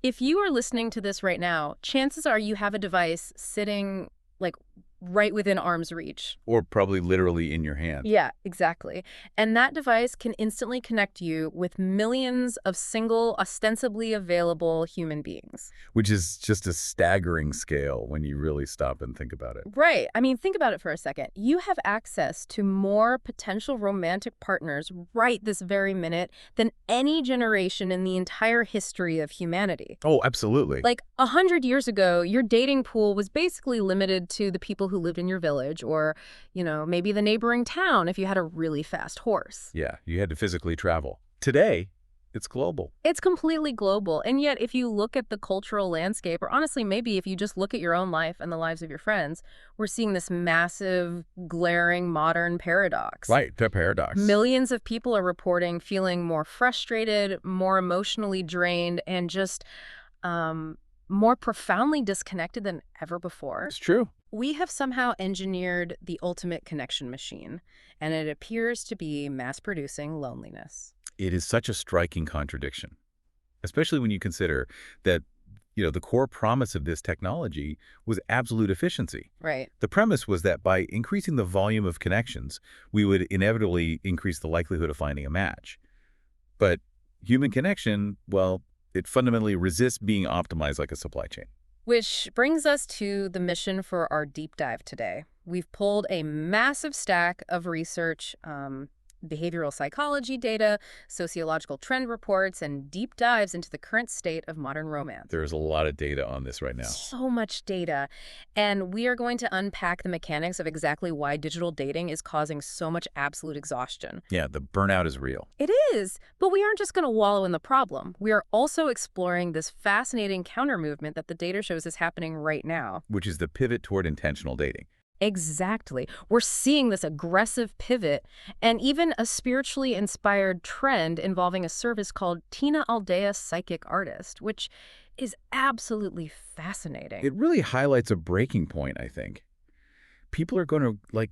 If you are listening to this right now, chances are you have a device sitting like right within arm's reach. Or probably literally in your hand. Yeah, exactly. And that device can instantly connect you with millions of single, ostensibly available human beings. Which is just a staggering scale when you really stop and think about it. Right. I mean, think about it for a second. You have access to more potential romantic partners right this very minute than any generation in the entire history of humanity. Oh, absolutely. Like 100 years ago, your dating pool was basically limited to the people who lived in your village or, maybe the neighboring town if you had a really fast horse. Yeah, you had to physically travel. Today, it's global. It's completely global. And yet, if you look at the cultural landscape, or honestly, maybe if you just look at your own life and the lives of your friends, we're seeing this massive, glaring modern paradox. Right, the paradox. Millions of people are reporting feeling more frustrated, more emotionally drained, and just more profoundly disconnected than ever before. It's true. We have somehow engineered the ultimate connection machine, and it appears to be mass-producing loneliness. It is such a striking contradiction, especially when you consider that, the core promise of this technology was absolute efficiency. Right. The premise was that by increasing the volume of connections, we would inevitably increase the likelihood of finding a match. But human connection, well, it fundamentally resists being optimized like a supply chain. Which brings us to the mission for our deep dive today. We've pulled a massive stack of research, behavioral psychology data, sociological trend reports, and deep dives into the current state of modern romance. There's a lot of data on this right now. So much data. And we are going to unpack the mechanics of exactly why digital dating is causing so much absolute exhaustion. Yeah, the burnout is real. It is, but we aren't just going to wallow in the problem. We are also exploring this fascinating counter movement that the data shows is happening right now. Which is the pivot toward intentional dating. Exactly. We're seeing this aggressive pivot and even a spiritually inspired trend involving a service called Tina Aldea Psychic Artist, which is absolutely fascinating. It really highlights a breaking point, I think. People are going to,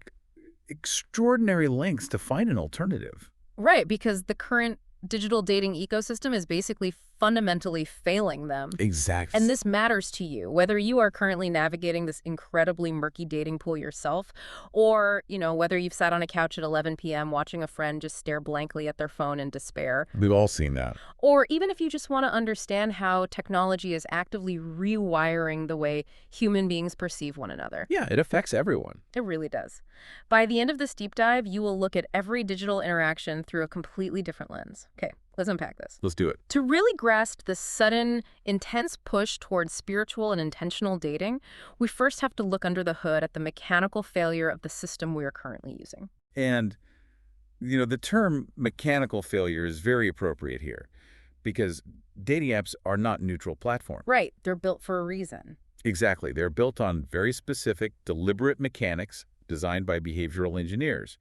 extraordinary lengths to find an alternative. Right, because the current digital dating ecosystem is basically fundamentally failing them. Exactly. And this matters to you, whether you are currently navigating this incredibly murky dating pool yourself, or, whether you've sat on a couch at 11 p.m. watching a friend just stare blankly at their phone in despair. We've all seen that. Or even if you just want to understand how technology is actively rewiring the way human beings perceive one another. Yeah, it affects everyone. It really does. By the end of this deep dive, you will look at every digital interaction through a completely different lens. Okay, let's unpack this. Let's do it. To really grasp the sudden, intense push towards spiritual and intentional dating, we first have to look under the hood at the mechanical failure of the system we are currently using. And, the term mechanical failure is very appropriate here because dating apps are not neutral platforms. Right, they're built for a reason. Exactly. They're built on very specific, deliberate mechanics designed by behavioral engineers.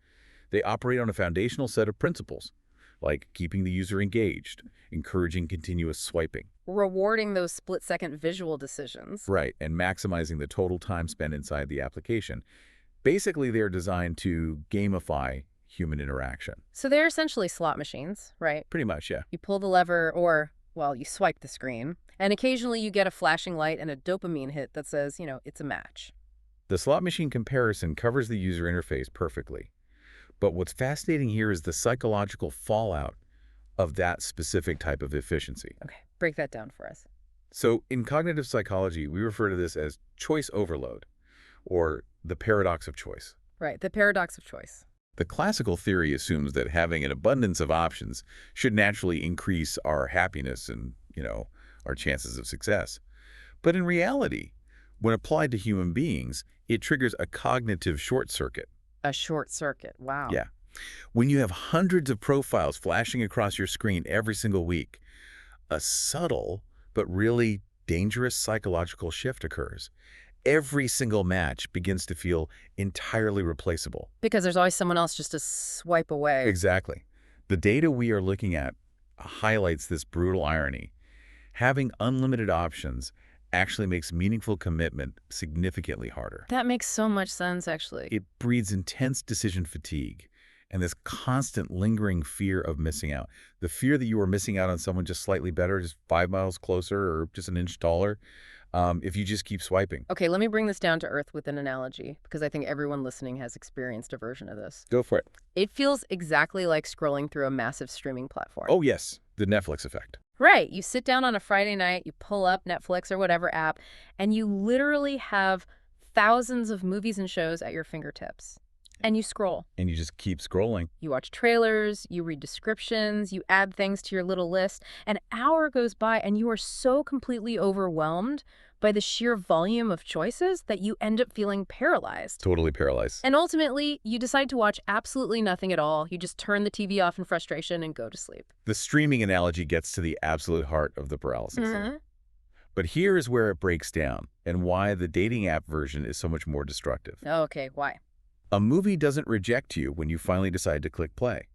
They operate on a foundational set of principles, like keeping the user engaged, encouraging continuous swiping. Rewarding those split-second visual decisions. Right, and maximizing the total time spent inside the application. Basically, they're designed to gamify human interaction. So they're essentially slot machines, right? Pretty much, yeah. You pull the lever or, you swipe the screen, and occasionally you get a flashing light and a dopamine hit that says, it's a match. The slot machine comparison covers the user interface perfectly. But what's fascinating here is the psychological fallout of that specific type of efficiency. Okay, break that down for us. So in cognitive psychology, we refer to this as choice overload, or the paradox of choice. Right, the paradox of choice. The classical theory assumes that having an abundance of options should naturally increase our happiness and, our chances of success. But in reality, when applied to human beings, it triggers a cognitive short circuit. A short circuit, wow. Yeah. When you have hundreds of profiles flashing across your screen every single week, a subtle but really dangerous psychological shift occurs. Every single match begins to feel entirely replaceable. Because there's always someone else just to swipe away. Exactly. The data we are looking at highlights this brutal irony. Having unlimited options actually makes meaningful commitment significantly harder. That makes so much sense, actually. It breeds intense decision fatigue, And this constant lingering fear of missing out. The fear that you are missing out on someone just slightly better, just 5 miles closer or just an inch taller, if you just keep swiping. Okay, let me bring this down to earth with an analogy, because I think everyone listening has experienced a version of this. Go for it. It feels exactly like scrolling through a massive streaming platform. Oh, yes, the Netflix effect. Right. You sit down on a Friday night, you pull up Netflix or whatever app, and you literally have thousands of movies and shows at your fingertips. And you scroll. And you just keep scrolling. You watch trailers, you read descriptions, you add things to your little list. An hour goes by and you are so completely overwhelmed by the sheer volume of choices that you end up feeling paralyzed. Totally paralyzed. And ultimately, you decide to watch absolutely nothing at all. You just turn the TV off in frustration and go to sleep. The streaming analogy gets to the absolute heart of the paralysis. Mm-hmm. But here is where it breaks down and why the dating app version is so much more destructive. Okay, why? A movie doesn't reject you when you finally decide to click play.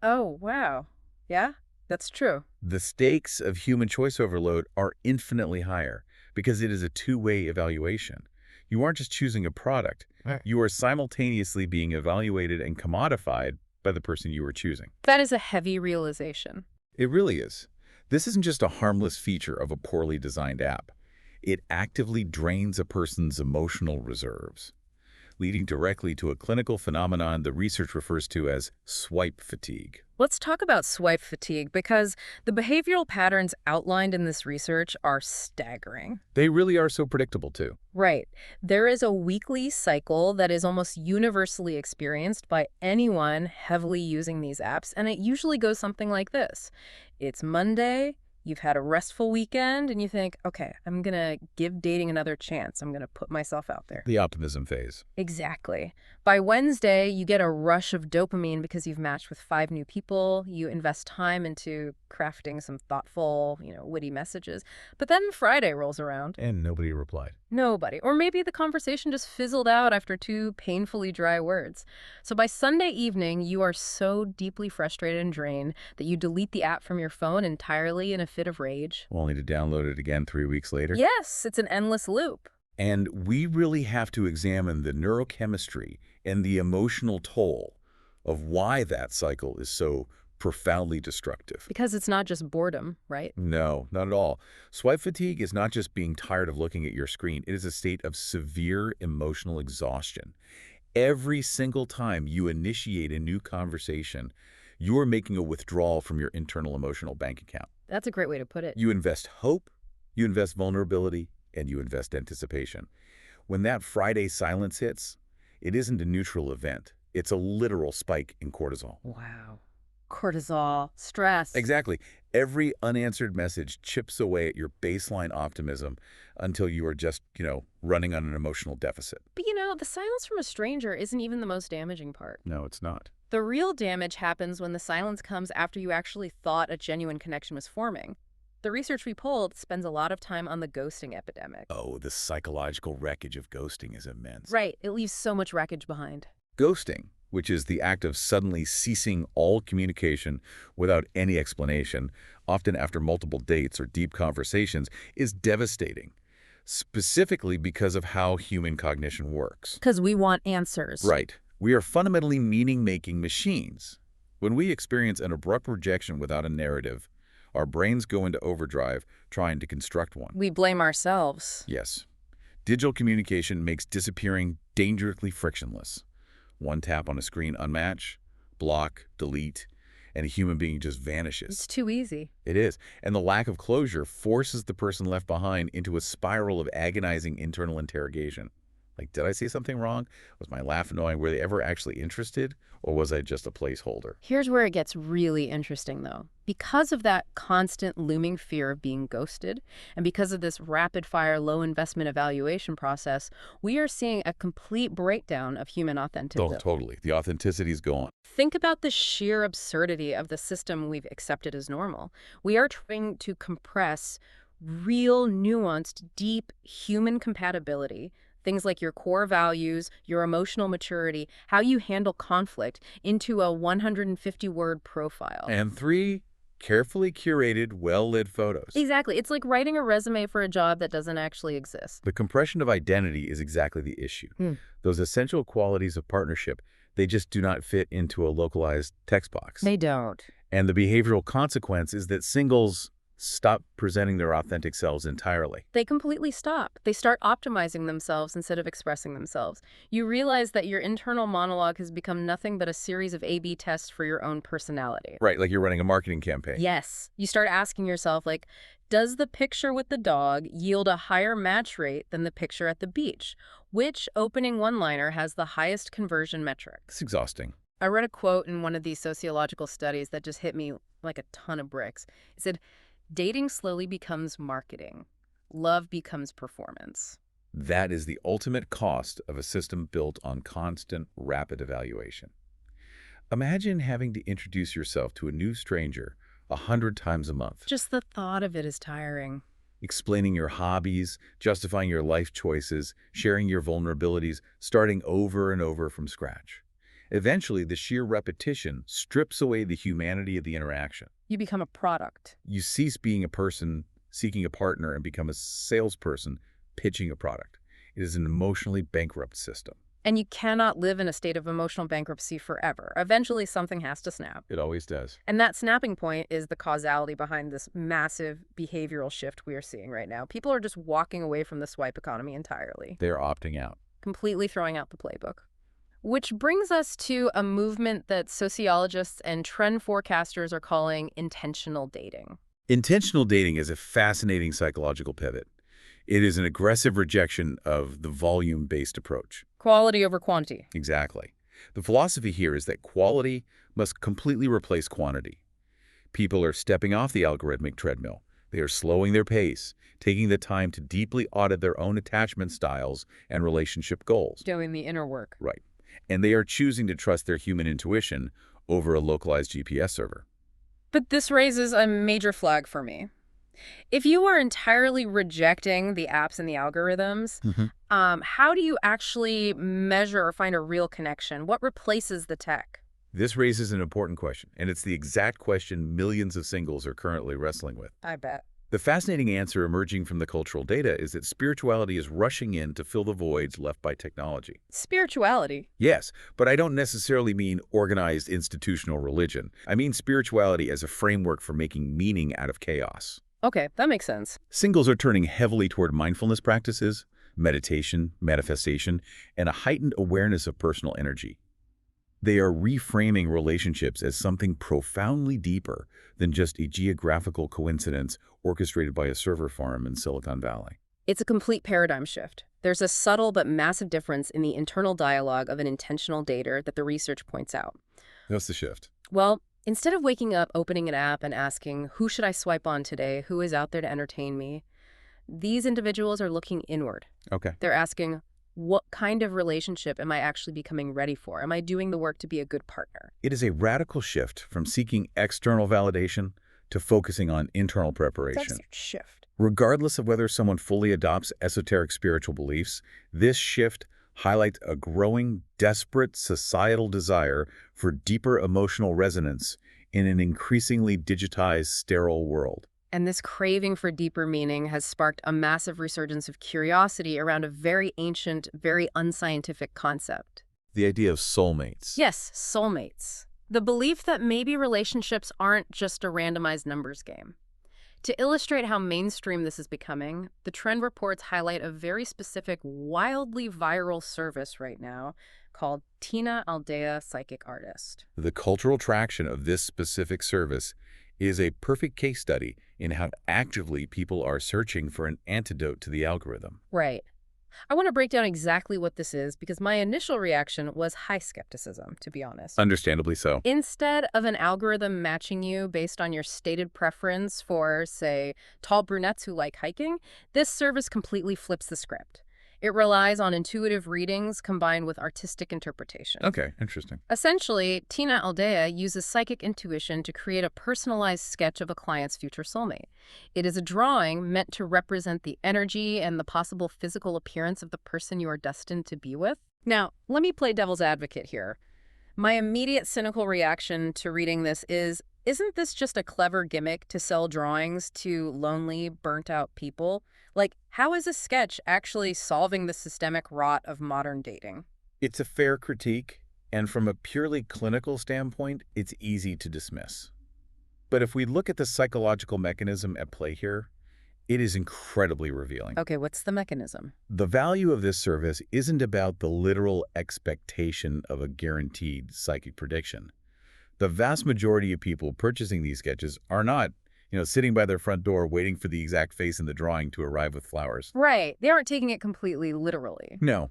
Oh, wow. Yeah, that's true. The stakes of human choice overload are infinitely higher because it is a two-way evaluation. You aren't just choosing a product. Right. You are simultaneously being evaluated and commodified by the person you are choosing. That is a heavy realization. It really is. This isn't just a harmless feature of a poorly designed app. It actively drains a person's emotional reserves, leading directly to a clinical phenomenon the research refers to as swipe fatigue. Let's talk about swipe fatigue, because the behavioral patterns outlined in this research are staggering. They really are so predictable, too. Right. There is a weekly cycle that is almost universally experienced by anyone heavily using these apps, and it usually goes something like this. It's Monday, you've had a restful weekend, and you think, okay, I'm going to give dating another chance. I'm going to put myself out there. The optimism phase. Exactly. By Wednesday, you get a rush of dopamine because you've matched with 5 new people. You invest time into crafting some thoughtful, witty messages. But then Friday rolls around. And nobody replied. Nobody. Or maybe the conversation just fizzled out after 2 painfully dry words. So by Sunday evening, you are so deeply frustrated and drained that you delete the app from your phone entirely in a fit of rage. Only to download it again 3 weeks later. Yes, it's an endless loop. And we really have to examine the neurochemistry and the emotional toll of why that cycle is so profoundly destructive. Because it's not just boredom, right? No, not at all. Swipe fatigue is not just being tired of looking at your screen. It is a state of severe emotional exhaustion. Every single time you initiate a new conversation, you are making a withdrawal from your internal emotional bank account. That's a great way to put it. You invest hope, you invest vulnerability, and you invest anticipation. When that Friday silence hits, it isn't a neutral event. It's a literal spike in cortisol. Wow. Cortisol, stress. Exactly. Every unanswered message chips away at your baseline optimism until you are just, running on an emotional deficit. But the silence from a stranger isn't even the most damaging part. No, it's not. The real damage happens when the silence comes after you actually thought a genuine connection was forming. The research we pulled spends a lot of time on the ghosting epidemic. Oh, the psychological wreckage of ghosting is immense. Right. It leaves so much wreckage behind. Ghosting, which is the act of suddenly ceasing all communication without any explanation, often after multiple dates or deep conversations, is devastating, specifically because of how human cognition works. Because we want answers. Right. We are fundamentally meaning-making machines. When we experience an abrupt rejection without a narrative, our brains go into overdrive trying to construct one. We blame ourselves. Yes. Digital communication makes disappearing dangerously frictionless. One tap on a screen, unmatch, block, delete, and a human being just vanishes. It's too easy. It is. And the lack of closure forces the person left behind into a spiral of agonizing internal interrogation. Like, did I say something wrong? Was my laugh annoying? Were they ever actually interested? Or was I just a placeholder? Here's where it gets really interesting, though. Because of that constant looming fear of being ghosted, and because of this rapid-fire, low-investment evaluation process, we are seeing a complete breakdown of human authenticity. Oh, totally. The authenticity is gone. Think about the sheer absurdity of the system we've accepted as normal. We are trying to compress real, nuanced, deep human compatibility, things like your core values, your emotional maturity, how you handle conflict, into a 150-word profile. And 3 carefully curated, well-lit photos. Exactly. It's like writing a resume for a job that doesn't actually exist. The compression of identity is exactly the issue. Those essential qualities of partnership, They just do not fit into a localized text box. They don't. And the behavioral consequence is that singles stop presenting their authentic selves entirely. They completely stop. They start optimizing themselves instead of expressing themselves. You realize that your internal monologue has become nothing but a series of A/B tests for your own personality. Right, like you're running a marketing campaign. Yes. You start asking yourself, like, does the picture with the dog yield a higher match rate than the picture at the beach? Which opening one-liner has the highest conversion metric? It's exhausting. I read a quote in one of these sociological studies that just hit me like a ton of bricks. It said, dating slowly becomes marketing. Love becomes performance. That is the ultimate cost of a system built on constant, rapid evaluation. Imagine having to introduce yourself to a new stranger 100 times a month, Just the thought of it is tiring. explaining your hobbies, justifying your life choices, sharing your vulnerabilities, starting over and over from scratch. Eventually, the sheer repetition strips away the humanity of the interaction. You become a product. You cease being a person seeking a partner and become a salesperson pitching a product. It is an emotionally bankrupt system. And you cannot live in a state of emotional bankruptcy forever. Eventually, something has to snap. It always does. And that snapping point is the causality behind this massive behavioral shift we are seeing right now. People are just walking away from the swipe economy entirely, They're opting out. completely throwing out the playbook. Which brings us to a movement that sociologists and trend forecasters are calling intentional dating. Intentional dating is a fascinating psychological pivot. It is an aggressive rejection of the volume-based approach. Quality over quantity. Exactly. The philosophy here is that quality must completely replace quantity. People are stepping off the algorithmic treadmill. They are slowing their pace, taking the time to deeply audit their own attachment styles and relationship goals. Doing the inner work. Right. And they are choosing to trust their human intuition over a localized GPS server. But this raises a major flag for me. If you are entirely rejecting the apps and the algorithms, how do you actually measure or find a real connection? What replaces the tech? This raises an important question, and it's the exact question millions of singles are currently wrestling with. I bet. The fascinating answer emerging from the cultural data is that spirituality is rushing in to fill the voids left by technology. Spirituality. Yes, but I don't necessarily mean organized institutional religion. I mean spirituality as a framework for making meaning out of chaos. Okay, that makes sense. Singles are turning heavily toward mindfulness practices, meditation, manifestation, and a heightened awareness of personal energy. They are reframing relationships as something profoundly deeper than just a geographical coincidence orchestrated by a server farm in Silicon Valley. It's a complete paradigm shift. There's a subtle but massive difference in the internal dialogue of an intentional dater that the research points out. That's the shift. Well, instead of waking up, opening an app, and asking, who should I swipe on today? Who is out there to entertain me? These individuals are looking inward. Okay. They're asking, what kind of relationship am I actually becoming ready for? Am I doing the work to be a good partner? It is a radical shift from seeking external validation to focusing on internal preparation. That's a shift. Regardless of whether someone fully adopts esoteric spiritual beliefs, this shift highlights a growing, desperate societal desire for deeper emotional resonance in an increasingly digitized, sterile world. And this craving for deeper meaning has sparked a massive resurgence of curiosity around a very ancient, very unscientific concept. The idea of soulmates. Yes, soulmates. The belief that maybe relationships aren't just a randomized numbers game. To illustrate how mainstream this is becoming, the trend reports highlight a very specific, wildly viral service right now called Tina Aldea Psychic Artist. The cultural traction of this specific service is a perfect case study in how actively people are searching for an antidote to the algorithm. Right. I want to break down exactly what this is because my initial reaction was high skepticism, to be honest. Understandably so. Instead of an algorithm matching you based on your stated preference for, say, tall brunettes who like hiking, this service completely flips the script. It relies on intuitive readings combined with artistic interpretation. Okay, interesting. Essentially, Tina Aldea uses psychic intuition to create a personalized sketch of a client's future soulmate. It is a drawing meant to represent the energy and the possible physical appearance of the person you are destined to be with. Now, let me play devil's advocate here. My immediate cynical reaction to reading this is, isn't this just a clever gimmick to sell drawings to lonely, burnt-out people? Like, how is a sketch actually solving the systemic rot of modern dating? It's a fair critique, And from a purely clinical standpoint, it's easy to dismiss. But if we look at the psychological mechanism at play here, it is incredibly revealing. Okay, what's the mechanism? The value of this service isn't about the literal expectation of a guaranteed psychic prediction. The vast majority of people purchasing these sketches are not, sitting by their front door waiting for the exact face in the drawing to arrive with flowers. Right. They aren't taking it completely literally. No.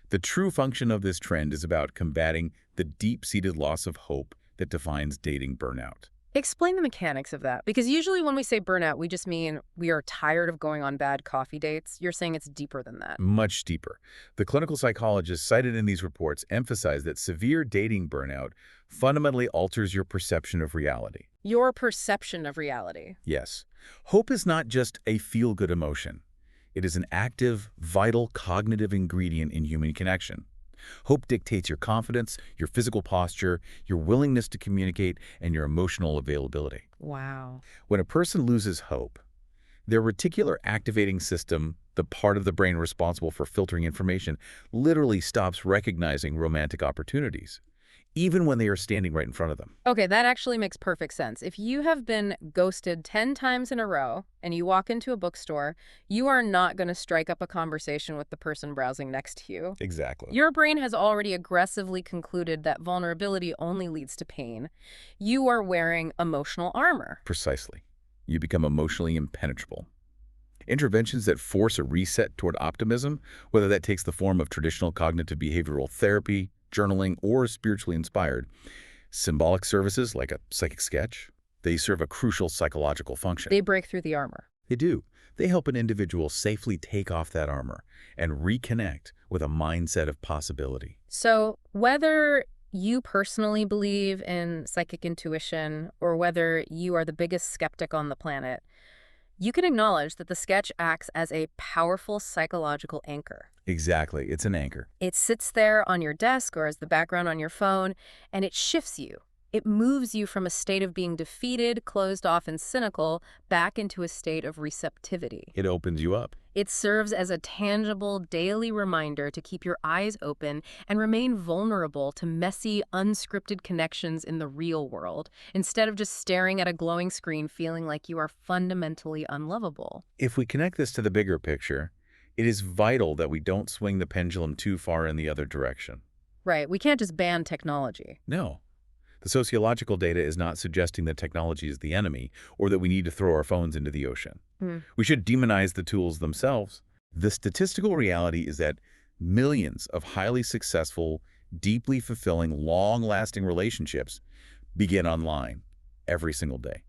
The true function of this trend is about combating the deep-seated loss of hope that defines dating burnout. Explain the mechanics of that, because usually when we say burnout, we just mean we are tired of going on bad coffee dates. You're saying it's deeper than that. Much deeper. The clinical psychologists cited in these reports emphasize that severe dating burnout fundamentally alters your perception of reality. Your perception of reality. Yes. Hope is not just a feel-good emotion. It is an active, vital cognitive ingredient in human connection. Hope dictates your confidence, your physical posture, your willingness to communicate, and your emotional availability. Wow. When a person loses hope, their reticular activating system, the part of the brain responsible for filtering information, literally stops recognizing romantic opportunities, even when they are standing right in front of them. Okay, that actually makes perfect sense. If you have been ghosted 10 times in a row and you walk into a bookstore, you are not going to strike up a conversation with the person browsing next to you. Exactly. Your brain has already aggressively concluded that vulnerability only leads to pain. You are wearing emotional armor. Precisely. You become emotionally impenetrable. Interventions that force a reset toward optimism, whether that takes the form of traditional cognitive behavioral therapy, journaling, or spiritually inspired, symbolic services like a psychic sketch, they serve a crucial psychological function. They break through the armor. They do. They help an individual safely take off that armor and reconnect with a mindset of possibility. So whether you personally believe in psychic intuition or whether you are the biggest skeptic on the planet, you can acknowledge that the sketch acts as a powerful psychological anchor. Exactly. It's an anchor. It sits there on your desk or as the background on your phone, and it shifts you. It moves you from a state of being defeated, closed off, and cynical back into a state of receptivity. It opens you up. It serves as a tangible daily reminder to keep your eyes open and remain vulnerable to messy, unscripted connections in the real world, instead of just staring at a glowing screen feeling like you are fundamentally unlovable. If we connect this to the bigger picture, it is vital that we don't swing the pendulum too far in the other direction. Right, we can't just ban technology. No. The sociological data is not suggesting that technology is the enemy or that we need to throw our phones into the ocean. We should demonize the tools themselves. The statistical reality is that millions of highly successful, deeply fulfilling, long-lasting relationships begin online every single day.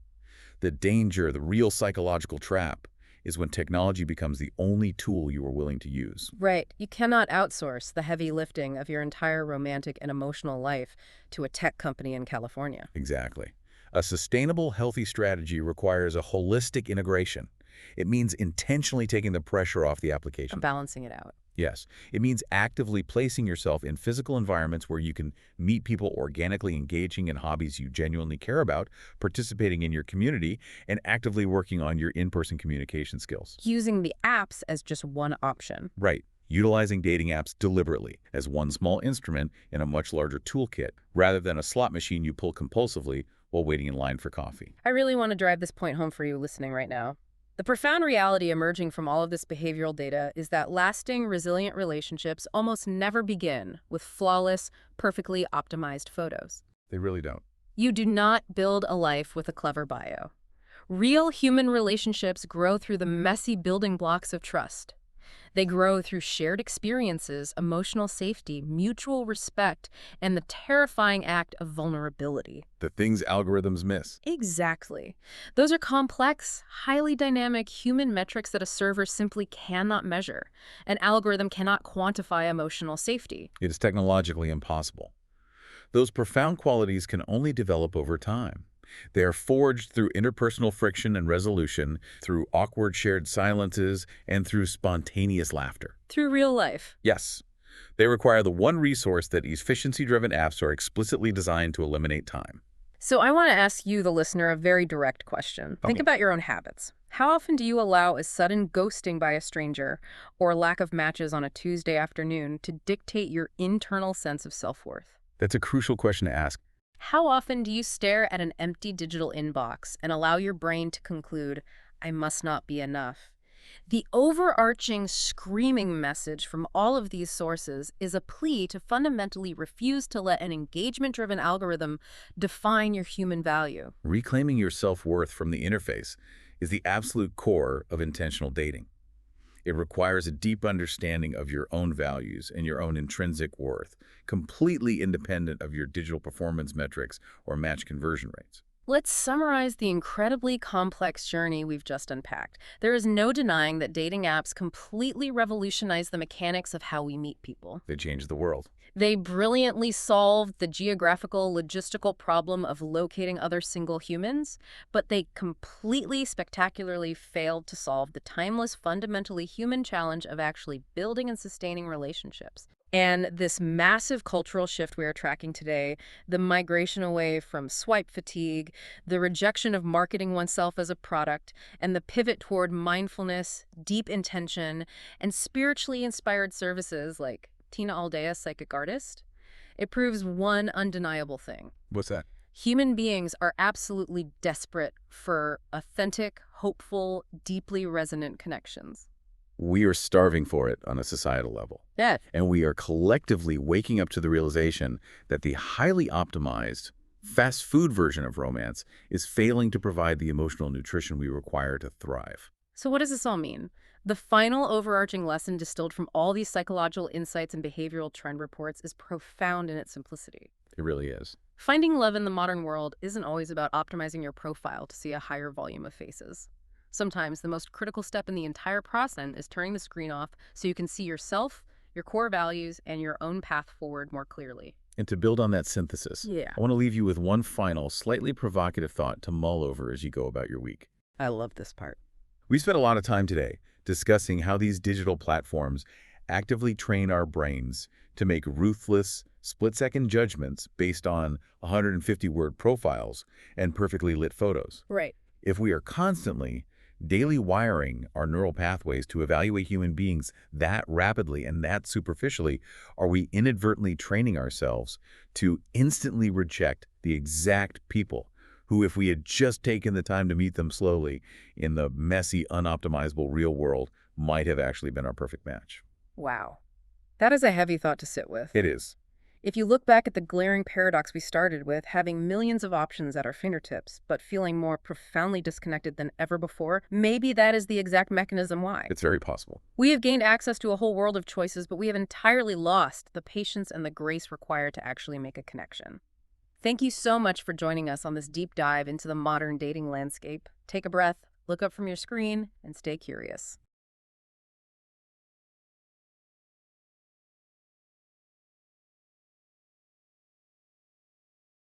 The danger, the real psychological trap, is when technology becomes the only tool you are willing to use. Right. You cannot outsource the heavy lifting of your entire romantic and emotional life to a tech company in California. Exactly. A sustainable, healthy strategy requires a holistic integration. It means intentionally taking the pressure off the application. Balancing it out. Yes. It means actively placing yourself in physical environments where you can meet people organically engaging in hobbies you genuinely care about, participating in your community, and actively working on your in-person communication skills. Using the apps as just one option. Right. Utilizing dating apps deliberately as one small instrument in a much larger toolkit, rather than a slot machine you pull compulsively while waiting in line for coffee. I really want to drive this point home for you listening right now. The profound reality emerging from all of this behavioral data is that lasting, resilient relationships almost never begin with flawless, perfectly optimized photos. They really don't. You do not build a life with a clever bio. Real human relationships grow through the messy building blocks of trust. They grow through shared experiences, emotional safety, mutual respect, and the terrifying act of vulnerability. The things algorithms miss. Exactly. Those are complex, highly dynamic human metrics that a server simply cannot measure. An algorithm cannot quantify emotional safety. It is technologically impossible. Those profound qualities can only develop over time. They are forged through interpersonal friction and resolution, through awkward shared silences, and through spontaneous laughter. Through real life. Yes, they require the one resource that efficiency-driven apps are explicitly designed to eliminate: time. So I want to ask you, the listener, a very direct question. Think about your own habits. How often do you allow a sudden ghosting by a stranger or lack of matches on a Tuesday afternoon to dictate your internal sense of self-worth? That's a crucial question to ask. How often do you stare at an empty digital inbox and allow your brain to conclude, I must not be enough? The overarching screaming message from all of these sources is a plea to fundamentally refuse to let an engagement-driven algorithm define your human value. Reclaiming your self-worth from the interface is the absolute core of intentional dating. It requires a deep understanding of your own values and your own intrinsic worth, completely independent of your digital performance metrics or match conversion rates. Let's summarize the incredibly complex journey we've just unpacked. There is no denying that dating apps completely revolutionize the mechanics of how we meet people. They change the world. They brilliantly solved the geographical, logistical problem of locating other single humans, but they completely, spectacularly failed to solve the timeless, fundamentally human challenge of actually building and sustaining relationships. And this massive cultural shift we are tracking today, the migration away from swipe fatigue, the rejection of marketing oneself as a product, and the pivot toward mindfulness, deep intention, and spiritually inspired services like Tina Aldea Psychic Artist, it proves one undeniable thing. What's that? Human beings are absolutely desperate for authentic, hopeful, deeply resonant connections. We are starving for it on a societal level. Yeah. And we are collectively waking up to the realization that the highly optimized, fast food version of romance is failing to provide the emotional nutrition we require to thrive. So what does this all mean? The final overarching lesson distilled from all these psychological insights and behavioral trend reports is profound in its simplicity. It really is. Finding love in the modern world isn't always about optimizing your profile to see a higher volume of faces. Sometimes the most critical step in the entire process is turning the screen off so you can see yourself, your core values, and your own path forward more clearly. And to build on that synthesis, Yeah. I want to leave you with one final, slightly provocative thought to mull over as you go about your week. I love this part. We spent a lot of time today discussing how these digital platforms actively train our brains to make ruthless, split-second judgments based on 150-word profiles and perfectly lit photos. Right. If we are constantly daily wiring our neural pathways to evaluate human beings that rapidly and that superficially, are we inadvertently training ourselves to instantly reject the exact people who, if we had just taken the time to meet them slowly in the messy, unoptimizable real world, might have actually been our perfect match? Wow. That is a heavy thought to sit with. It is. If you look back at the glaring paradox we started with, having millions of options at our fingertips, but feeling more profoundly disconnected than ever before, maybe that is the exact mechanism why. It's very possible. We have gained access to a whole world of choices, but we have entirely lost the patience and the grace required to actually make a connection. Thank you so much for joining us on this deep dive into the modern dating landscape. Take a breath, look up from your screen, and stay curious.